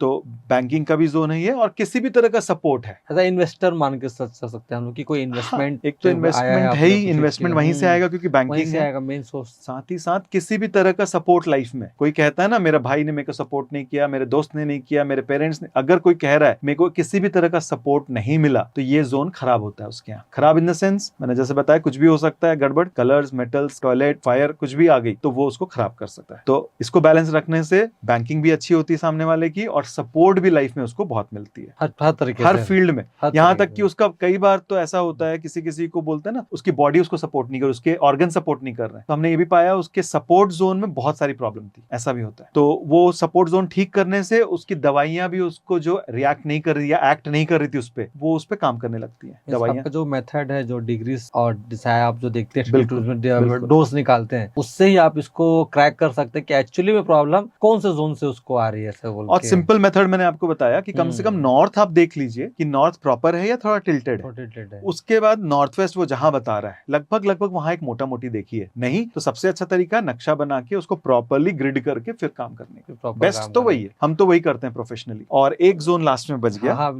तो बैंकिंग का भी जोन है ये, और किसी भी तरह का सपोर्ट है। ऐसा इन्वेस्टर मान के चल सकते हैं हम लोग कि कोई इन्वेस्टमेंट, एक तो इन्वेस्टमेंट है ही, इन्वेस्टमेंट वहीं से आएगा क्योंकि बैंकिंग है, आएगा मेन सोर्स। साथ ही साथ किसी भी तरह का सपोर्ट लाइफ में। कोई कहता है ना मेरा भाई ने मेरे को सपोर्ट नहीं किया, मेरे दोस्त ने नहीं किया, मेरे पेरेंट्स ने, अगर कोई कह रहा है मेरे को किसी भी तरह का सपोर्ट नहीं मिला, तो ये जोन खराब होता है उसके यहाँ। खराब इन द सेंस, मैंने जैसे बताया, कुछ भी हो सकता है गड़बड़, कलर्स, मेटल्स, टॉयलेट, फायर, कुछ भी आ गई तो वो उसको खराब कर सकता है। तो इसको बैलेंस रखने से बैंकिंग भी अच्छी होती है सामने वाले की, और सपोर्ट भी लाइफ में उसको बहुत मिलती है, हर तरीके हर से, फील्ड में। यहाँ तक कि उसका कई बार तो ऐसा होता है, किसी किसी को बोलते हैं ना उसकी बॉडी उसको सपोर्ट नहीं कर, उसके ऑर्गन सपोर्ट नहीं कर रहे हैं, तो हमने ये भी पाया उसके सपोर्ट जोन में बहुत सारी प्रॉब्लम थी, ऐसा भी होता है। तो वो सपोर्ट जोन ठीक करने से उसकी दवाइयां भी उसको जो रिएक्ट नहीं कर रही या एक्ट नहीं कर रही थी उस पे, वो उस पे काम करने लगती है दवाइयां। आपका जो मेथड है, जो डिग्रीज और आप जो देखते हैं बिल्कुल। डोज निकालते हैं, उससे ही आप इसको क्रैक कर सकते हैं कि एक्चुअली में प्रॉब्लम कौन से जोन से उसको आ रही है, ऐसा बोल के। और सिंपल मेथड मैंने आपको बताया कि कम से कम नॉर्थ आप देख लीजिए कि नॉर्थ प्रॉपर है या थोड़ा टिल्टेड है। उसके बाद नॉर्थ वेस्ट वो जहां बता रहा है लगभग वहां एक मोटा मोटी देखिए, नहीं तो सबसे अच्छा तरीका नक्शा बना के उसको प्रॉपरली ग्रिड करके फिर काम करने का बेस्ट तो वही है। हम तो वही करते हैं प्रोफेशनली। और एक जोन लास्ट में बच गया। हाँ,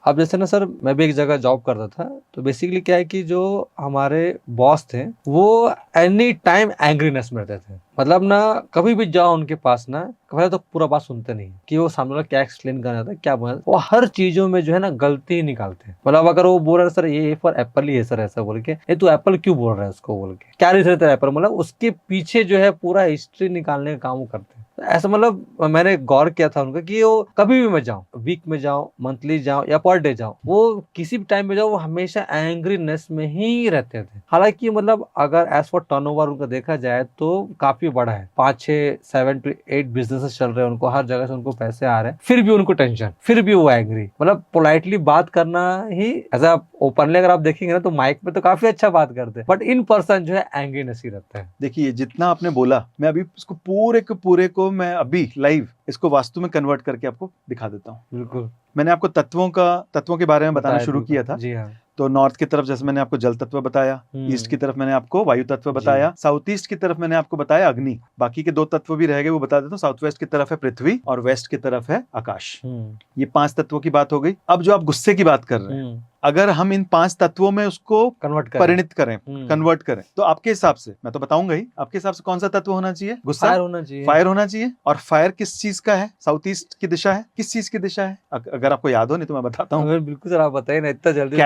अब जैसे ना सर, मैं भी एक जगह जॉब करता था, तो बेसिकली क्या है कि जो हमारे बॉस थे वो एनी टाइम एंग्रीनेस में रहते थे। मतलब ना कभी भी जाओ उनके पास ना, पहले तो पूरा बात सुनते नहीं कि वो सामने वाला क्या एक्सप्लेन करना चाहता है, क्या बोल, वो हर चीजों में जो है ना गलती निकालते हैं। मतलब अगर वो बोल रहा है सर ये फॉर एप्पल ही है सर, ऐसा बोल के, ये तू एप्पल क्यों बोल रहा है उसको, बोल के क्या रिजल्ट है एप्पल, मतलब उसके पीछे जो है पूरा हिस्ट्री निकालने का काम वो करते हैं। ऐसा मतलब मैंने गौर किया था उनका कि वो कभी भी मैं जाऊं, वीक में जाऊं, मंथली जाऊं या पर डे जाऊं, वो किसी भी टाइम में जाऊं, वो हमेशा एंग्रीनेस में ही रहते थे। हालांकि मतलब अगर एज फॉर टर्नओवर उनका देखा जाए तो काफी बड़ा है, 5-6, 7 to 8 बिजनेसेस चल रहे हैं उनको, हर जगह से उनको पैसे आ रहे हैं, फिर भी उनको टेंशन, फिर भी वो एंग्री। मतलब पोलाइटली बात करना ही, ऐसा ओपनली अगर आप देखेंगे ना तो माइक पे तो काफी अच्छा बात करते हैं, बट इन पर्सन जो है एंग्रीनेस ही रहता है। देखिए जितना आपने बोला, मैं अभी इसको पूरे के पूरे को मैं अभी लाइव इसको वास्तु में कन्वर्ट करके आपको दिखा देता हूँ। बिल्कुल। मैंने आपको तत्वों के बारे में बताना शुरू किया था। जी हाँ। तो नॉर्थ की तरफ जैसे मैंने आपको जल तत्व बताया, ईस्ट की तरफ मैंने आपको वायु तत्व बताया, साउथ ईस्ट की तरफ मैंने आपको बताया अग्नि, बाकी के 2 तत्व भी रह गए वो बता देता हूँ। साउथ वेस्ट की तरफ है पृथ्वी और वेस्ट की तरफ है आकाश। ये 5 तत्वों की बात हो गई। अब जो आप गुस्से की बात कर रहे हैं, अगर हम इन 5 तत्वों में उसको परिणित करें, कन्वर्ट करें, तो आपके हिसाब से, मैं तो बताऊंगा ही, आपके हिसाब से कौन सा तत्व होना चाहिए? गुस्सा, फायर होना चाहिए। और फायर किस चीज का है? साउथ ईस्ट की दिशा है। किस चीज की दिशा है? अगर आपको याद हो, नहीं तो मैं बताता हूँ। बिल्कुल सर, आप बताइए ना, इतना जल्दी।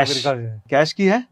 कैश की है।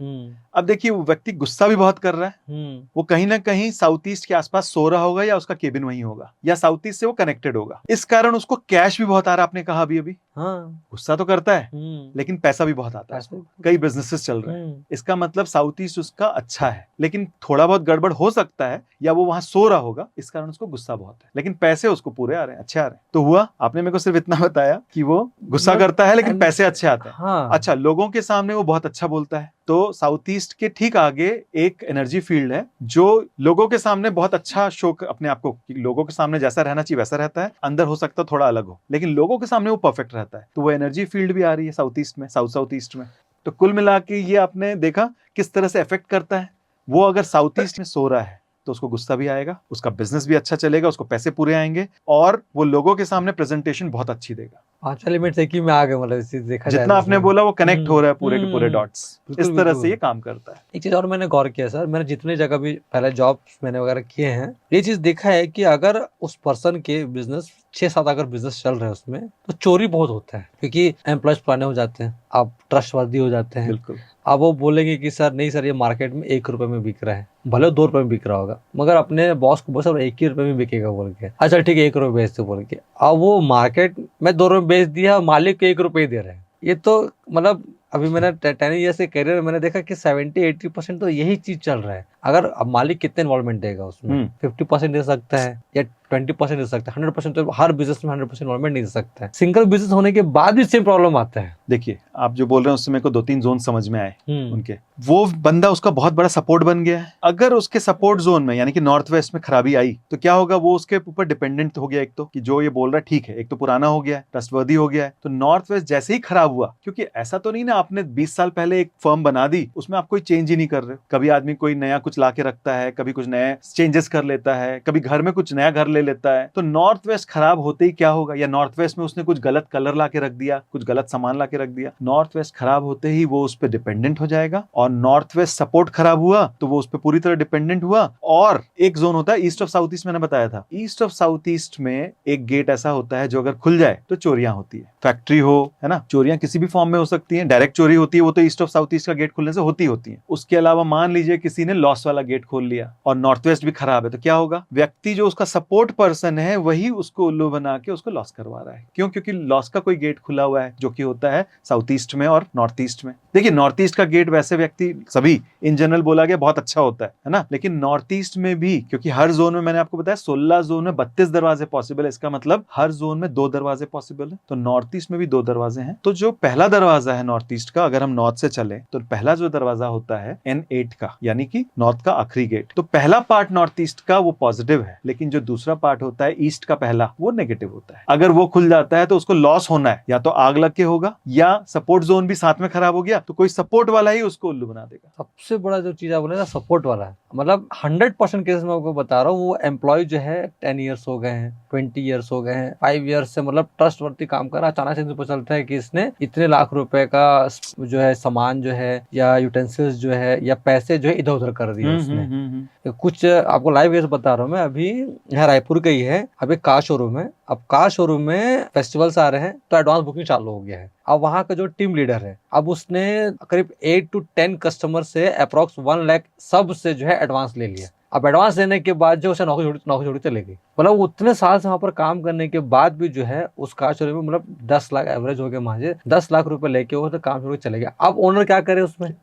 अब देखिए वो व्यक्ति गुस्सा भी बहुत कर रहा है, वो कहीं ना कहीं साउथ ईस्ट के आसपास सो रहा होगा, या उसका केबिन वहीं होगा, या साउथ ईस्ट से वो कनेक्टेड होगा। इस कारण उसको कैश भी बहुत आ रहा है। आपने कहा अभी गुस्सा तो करता है लेकिन पैसा भी बहुत आता है, कई बिजनेसेस चल रहे हैं। इसका मतलब साउथ ईस्ट उसका अच्छा है, लेकिन थोड़ा बहुत गड़बड़ हो सकता है, या वो वहां सो रहा होगा, इस कारण उसको गुस्सा बहुत है, लेकिन पैसे उसको पूरे आ रहे हैं, अच्छे आ रहे हैं। तो हुआ, आपने मेरे को सिर्फ इतना बताया कि वो गुस्सा करता है लेकिन पैसे अच्छे आते हैं। अच्छा, लोगों के सामने वो बहुत अच्छा बोलता है। तो साउथ ईस्ट के ठीक आगे एक एनर्जी फील्ड है जो लोगों के सामने बहुत अच्छा शो अपने आप को, लोगों के सामने जैसा रहना चाहिए वैसा रहता है, अंदर हो सकता है थोड़ा अलग हो, लेकिन लोगों के सामने वो परफेक्ट रहता है। तो वो एनर्जी फील्ड भी आ रही है साउथ ईस्ट में, साउथ ईस्ट में। तो कुल मिला के ये आपने देखा किस तरह से इफेक्ट करता है। वो अगर साउथ ईस्ट में सो रहा है तो उसको गुस्सा भी आएगा, उसका बिजनेस भी अच्छा चलेगा, उसको पैसे पूरे आएंगे, और वो लोगों के सामने प्रेजेंटेशन बहुत अच्छी देगा। 5 एलिमेंट्स एक ही में आ गए, मतलब देखा जाए जितना आपने बोला वो कनेक्ट हो रहा है पूरे के पूरे डॉट्स। इस तरह से ये काम करता है। एक चीज और मैंने गौर किया सर, मैंने जितने जगह भी पहले जॉब मैंने वगैरह किए हैं, ये चीज देखा है कि अगर उस पर्सन के बिजनेस 6-7 अगर बिजनेस चल रहे हैं उसमें, तो चोरी बहुत होता है, क्योंकि एम्प्लॉयज पुराने हो जाते हैं, आप ट्रस्टवर्दी हो जाते हैं। बिल्कुल। अब वो बोलेंगे कि सर नहीं सर, ये मार्केट में 1 रुपए में बिक रहा है, भले 2 रुपए में बिक रहा होगा, मगर अपने बॉस को बस 1 ही रुपए में बिकेगा बोल के, अच्छा ठीक है 1 रुपए बेचते बोल के। अब वो मार्केट में 2 रुपए बेच दिया, मालिक को 1 रुपए दे रहे हैं। ये तो मतलब अभी मैंने 10 ईयर से करियर में मैंने देखा कि 70-80% तो यही चीज चल रहा है। अगर अब मालिक कितने इन्वॉल्वमेंट देगा उसमें, 50% दे सकता है या 20% दे सकता है, 100% तो हर बिजनेस में 100% इन्वॉल्वमेंट नहीं दे सकता है। सिंगल बिजनेस होने के बाद भी सेम प्रॉब्लम आता है। देखिए आप जो बोल रहे हैं उससे मेरे को 2-3 जोन समझ में आए हम्म। उनके। वो बंदा उसका बहुत बड़ा सपोर्ट बन गया है। अगर उसके सपोर्ट जोन में यानी कि नॉर्थ वेस्ट में खराबी आई तो क्या होगा, वो उसके ऊपर डिपेंडेंट हो गया। एक तो कि जो ये बोल रहा है ठीक है, एक तो पुराना हो गया है, ट्रस्टवर्दी हो गया है, तो नॉर्थ वेस्ट जैसे ही खराब हुआ, क्योंकि ऐसा तो नहीं ना आपने 20 साल पहले एक फर्म बना दी उसमें आप कोई चेंज ही नहीं कर रहे। कभी आदमी कोई नया कुछ ला के रखता है, कभी कुछ नए चेंजेस कर लेता है, कभी घर में कुछ नया घर ले लेता है। तो नॉर्थ वेस्ट खराब होते ही क्या होगा, या नॉर्थ वेस्ट में उसने कुछ गलत कलर ला के रख दिया, कुछ गलत सामान ला के रख दिया, नॉर्थ वेस्ट खराब होते ही वो उस पर डिपेंडेंट हो जाएगा। और नॉर्थ वेस्ट सपोर्ट खराब हुआ तो वो उस पर पूरी तरह डिपेंडेंट हुआ। और एक जोन होता है ईस्ट ऑफ साउथ ईस्ट, मैंने बताया था ईस्ट ऑफ साउथ ईस्ट में एक गेट ऐसा होता है जो अगर खुल जाए तो चोरियां होती है। फैक्ट्री हो, है ना, चोरियां किसी भी फॉर्म में हो सकती है। डायरेक्ट चोरी होती है वो तो ईस्ट ऑफ साउथ ईस्ट का गेट खुलने से होती है। उसके अलावा मान लीजिए किसी ने लॉस वाला गेट खोल लिया और नॉर्थ वेस्ट भी खराब है, तो क्या होगा, व्यक्ति जो उसका सपोर्ट पर्सन है वही उसको उल्लू बना के उसको लॉस करवा रहा है। क्यों? क्योंकि लॉस का कोई गेट खुला हुआ है जो कि होता है साउथ ईस्ट में और नॉर्थ ईस्ट में। देखिए नॉर्थ ईस्ट का गेट वैसे व्यक्ति सभी इन जनरल बोला गया बहुत अच्छा होता है ना, लेकिन नॉर्थ ईस्ट में भी, क्योंकि हर जोन में मैंने आपको बताया 16 जोन में 32 दरवाजे पॉसिबल है, इसका मतलब हर जोन में 2 दरवाजे पॉसिबल है। तो नॉर्थ ईस्ट में भी 2 दरवाजे हैं। तो जो पहला दरवाजा है नॉर्थ ईस्ट का, अगर हम नॉर्थ से चले तो पहला जो दरवाजा होता है N8 का, यानी कि नॉर्थ का आखिरी गेट। तो पहला पार्ट नॉर्थ ईस्ट का वो पॉजिटिव है, लेकिन जो दूसरा पार्ट होता है ईस्ट का पहला, वो नेगेटिव होता है। अगर वो खुल जाता है तो उसको लॉस होना है, या तो आग लग के होगा या सपोर्ट जोन भी साथ में खराब हो गया तो कोई सपोर्ट वाला ही उसको उल्लू बना देगा। सबसे बड़ा जो चीज आप बोले ना सपोर्ट वाला है, मतलब 100% केस में आपको बता रहा हूँ, वो एम्प्लॉय जो है 10 ईयर्स हो गए हैं, 20 ईयर्स हो गए हैं, 5 ईयर्स से मतलब ट्रस्टवर्दी काम कर रहा है। अचानक से इनको पता चलता है कि इसने इतने लाख रुपए का जो है सामान जो है या यूटेंसिल्स जो है या पैसे जो है इधर उधर कर दिए उसने। कुछ आपको लाइव केस बता रहा हूँ मैं, अभी यहाँ रायपुर का ही है। अब एक कार शोरूम है, अब कार शोरूम में फेस्टिवल्स आ रहे हैं तो एडवांस बुकिंग चालू हो गया है। अब वहाँ का जो टीम लीडर है, अब उसने करीब 8 to 10 कस्टमर से अप्रोक्स 1 लाख सब से जो है एडवांस ले लिया। अब एडवांस लेने के बाद जो उसे नौकरी छोड़ी चले गई। मतलब उतने साल से वहाँ पर काम करने के बाद भी जो है उस कार शोरूम में मतलब 10 लाख एवरेज हो गया, मांझे 10 लाख रुपए लेके वो तो काम छोड़ के चले गया। अब ओनर क्या करे उसमें?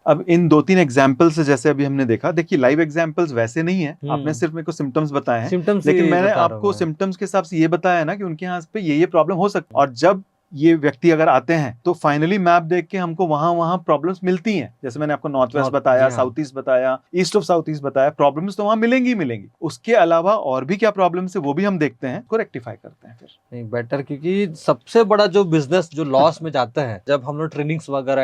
अब इन 2-3 एग्जाम्पल से जैसे अभी हमने देखा, देखिए लाइव एग्जाम्पल्स वैसे नहीं है, आपने सिर्फ मेरे को सिम्टम्स बताए हैं, लेकिन मैंने आपको सिम्टम्स के हिसाब से ये बताया ना कि उनके यहाँ पे ये प्रॉब्लम हो सकती है। और जब ये व्यक्ति अगर आते हैं तो फाइनली मैप देख के हमको वहां प्रॉब्लम्स मिलती हैं। जैसे मैंने आपको नॉर्थ वेस्ट बताया, साउथ ईस्ट बताया, ईस्ट ऑफ साउथ ईस्ट बताया, प्रॉब्लम्स तो वहां मिलेंगी मिलेंगी। उसके अलावा और भी क्या प्रॉब्लम्स है वो भी हम देखते हैं, को रेक्टिफाई करते हैं फिर। नहीं बेटर, क्योंकि सबसे बड़ा जो बिजनेस जो लॉस में जाता है, जब हम लोग ट्रेनिंग्स वगैरह